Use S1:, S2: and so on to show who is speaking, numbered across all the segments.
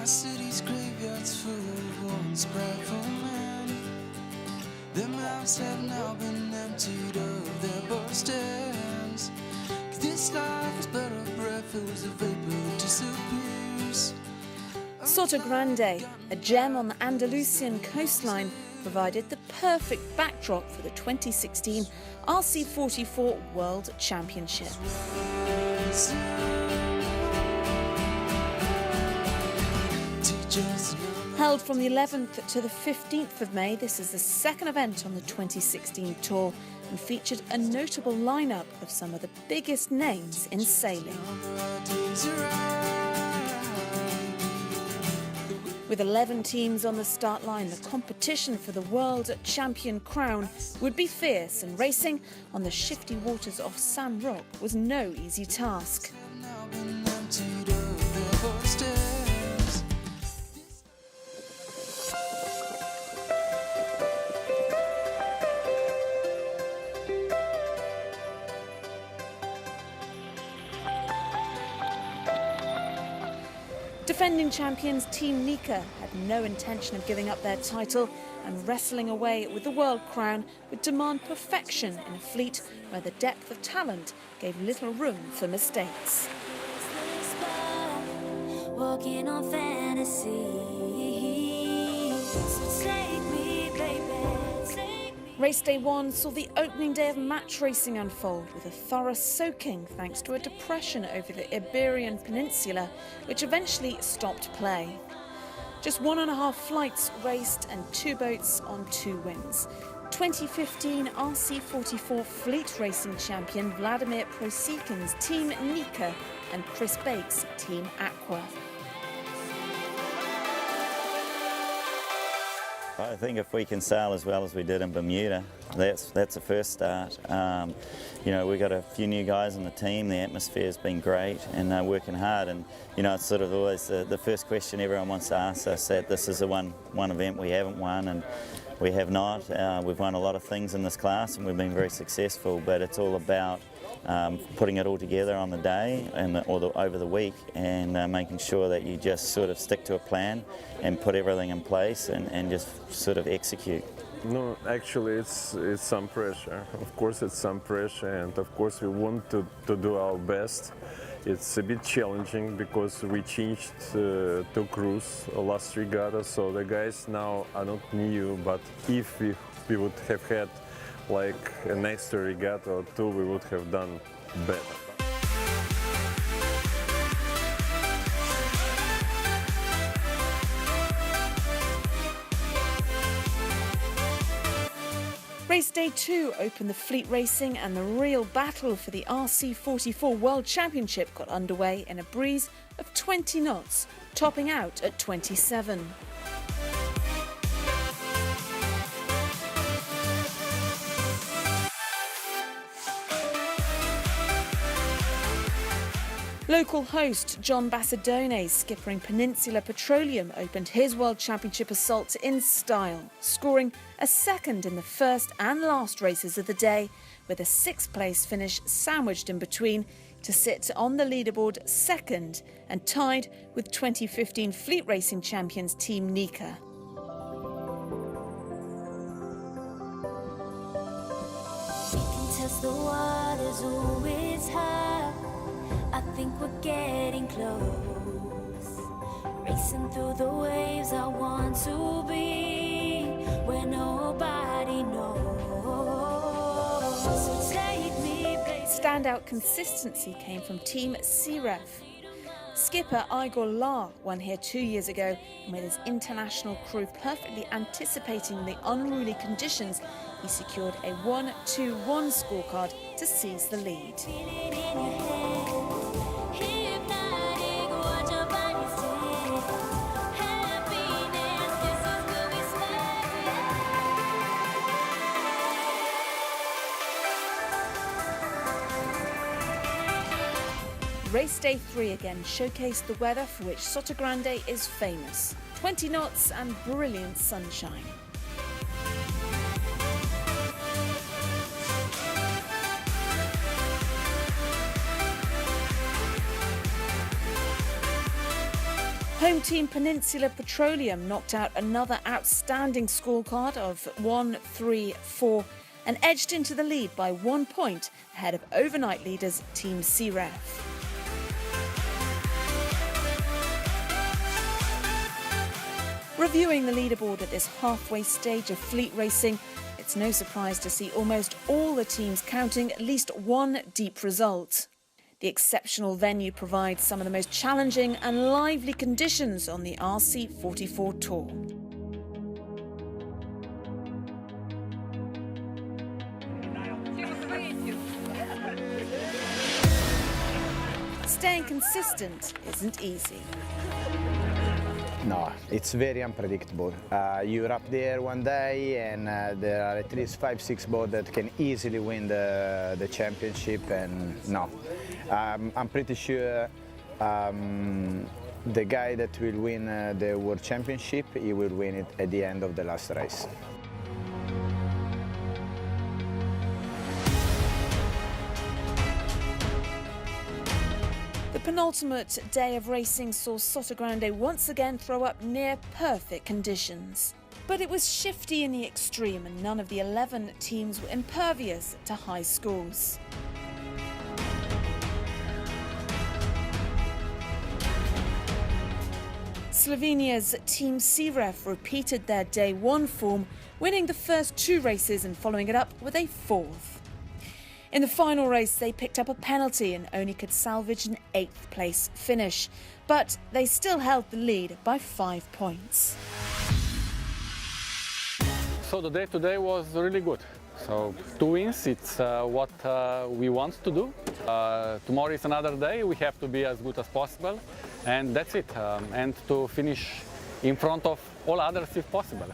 S1: Our city's graveyards full of once prideful men. Their mouths have now been emptied of their boastings. 'Cause this life is but a breath, it was a vapor that disappears.
S2: Sotogrande, a gem on the Andalusian coastline, provided the perfect backdrop for the 2016 RC44 World Championship. Held from the 11th to the 15th of May, this is the second event on the 2016 tour and featured a notable lineup of some of the biggest names in sailing. With 11 teams on the start line, the competition for the world champion crown would be fierce, and racing on the shifty waters off San Roque was no easy task. Defending champions Team Nika had no intention of giving up their title, and wrestling away with the world crown would demand perfection in a fleet where the depth of talent gave little room for mistakes. Walking on fantasy. So take me, baby. Race day one saw the opening day of match racing unfold with a thorough soaking thanks to a depression over the Iberian Peninsula, which eventually stopped play. Just 1.5 flights raced and 2 boats on 2 wins. 2015 RC44 Fleet Racing champion Vladimir Prosikin's Team Nika and Chris Bake's Team Aqua.
S3: I think if we can sail as well as we did in Bermuda, that's a first start. You know, we've got a few new guys on the team, the atmosphere's been great and they're working hard, and you know, it's sort of always the first question everyone wants to ask us, that this is the one event we haven't won, and we have not. We've won a lot of things in this class and we've been very successful, but it's all about putting it all together on the day or over the week, and making sure that you just sort of stick to a plan and put everything in place and just sort of execute.
S4: No, actually it's some pressure. Of course it's some pressure, and of course we want to do our best. It's a bit challenging because we changed to cruise last regatta, so the guys now are not new, but if we would have had like an extra regatta or 2, we would have done better.
S2: Race day 2 opened the fleet racing, and the real battle for the RC44 World Championship got underway in a breeze of 20 knots, topping out at 27. Local host John Bassadone, skippering Peninsula Petroleum, opened his World Championship assault in style, scoring a second in the first and last races of the day, with a 6th place finish sandwiched in between to sit on the leaderboard second and tied with 2015 Fleet Racing champions Team Nika.
S5: We can test the waters, always high. I think we're getting close, racing through the waves. I want to be where nobody knows. So take me, baby.
S2: Standout consistency came from Team Searev. Skipper Igor La won here 2 years ago, and with his international crew perfectly anticipating the unruly conditions, he secured a 1-2-1 scorecard to seize the lead. Race day 3 again showcased the weather for which Sotogrande is famous. 20 knots and brilliant sunshine. Home team Peninsula Petroleum knocked out another outstanding scorecard of 1-3-4 and edged into the lead by 1 point ahead of overnight leaders Team CREF. Reviewing the leaderboard at this halfway stage of fleet racing, it's no surprise to see almost all the teams counting at least one deep result. The exceptional venue provides some of the most challenging and lively conditions on the RC44 Tour. Staying consistent isn't easy.
S6: No, it's very unpredictable. You're up there one day and there are at least 5-6 boats that can easily win the championship, and no. I'm pretty sure the guy that will win the World Championship, he will win it at the end of the last race.
S2: The penultimate day of racing saw Sotogrande once again throw up near-perfect conditions. But it was shifty in the extreme and none of the 11 teams were impervious to high scores. Slovenia's Team CREF repeated their Day 1 form, winning the first 2 races and following it up with a 4th. In the final race, they picked up a penalty and only could salvage an 8th place finish. But they still held the lead by 5 points.
S7: So the day today was really good. So 2 wins, it's what we want to do. Tomorrow is another day, we have to be as good as possible. And that's it. And to finish in front of all others if possible.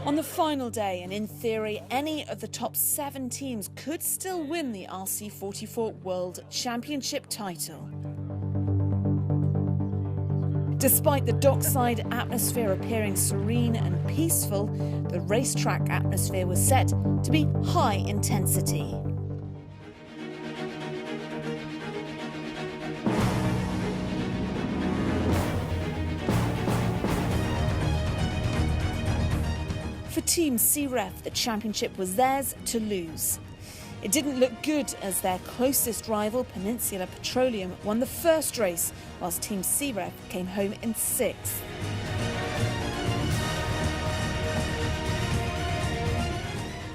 S2: On the final day, and in theory, any of the top 7 teams could still win the RC44 World Championship title. Despite the dockside atmosphere appearing serene and peaceful, the racetrack atmosphere was set to be high intensity. For Team CREF, the championship was theirs to lose. It didn't look good as their closest rival, Peninsula Petroleum, won the first race, whilst Team CREF came home in 6th.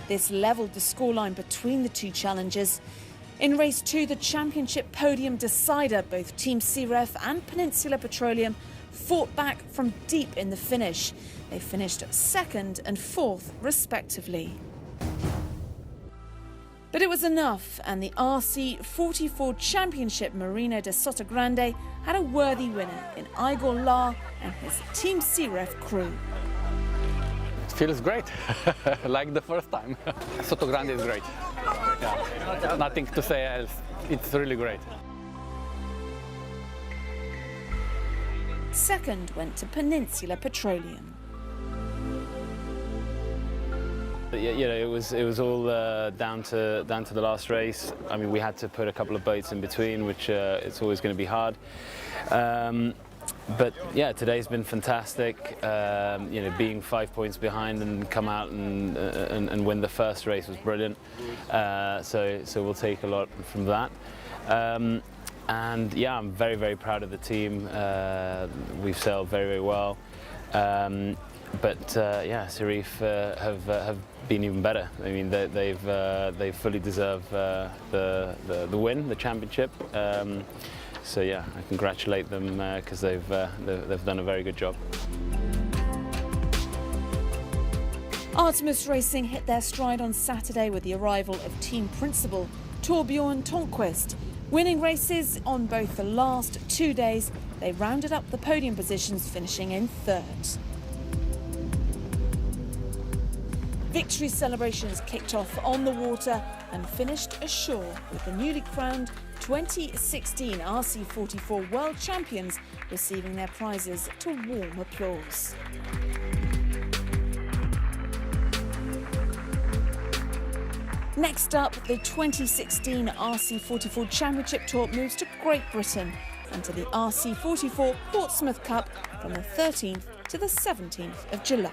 S2: This levelled the scoreline between the 2 challengers. In race 2, the championship podium decider, both Team CREF and Peninsula Petroleum fought back from deep in the finish. They finished 2nd and 4th, respectively. But it was enough, and the RC44 Championship Marina de Sotogrande had a worthy winner in Igor La and his Team CREF crew.
S7: It feels great, like the first time. Sotogrande is great. Yeah. Nothing to say else. It's really great.
S2: Second went to Peninsula Petroleum.
S8: You know, it was all down to the last race. I mean, we had to put a couple of boats in between, which it's always going to be hard. But yeah, today's been fantastic. You know, being 5 points behind and come out and win the first race was brilliant. So we'll take a lot from that. And yeah, I'm very, very proud of the team. We've sailed very, very well. But yeah, CREF have been even better. I mean, they've fully deserved the win, the championship. So yeah, I congratulate them because they've done a very good job.
S2: Artemis Racing hit their stride on Saturday with the arrival of team principal Torbjorn Tonquist. Winning races on both the last 2 days, they rounded up the podium positions, finishing in 3rd. Victory celebrations kicked off on the water and finished ashore with the newly crowned 2016 RC44 World Champions receiving their prizes to warm applause. Next up, the 2016 RC44 Championship Tour moves to Great Britain and to the RC44 Portsmouth Cup from the 13th to the 17th of July.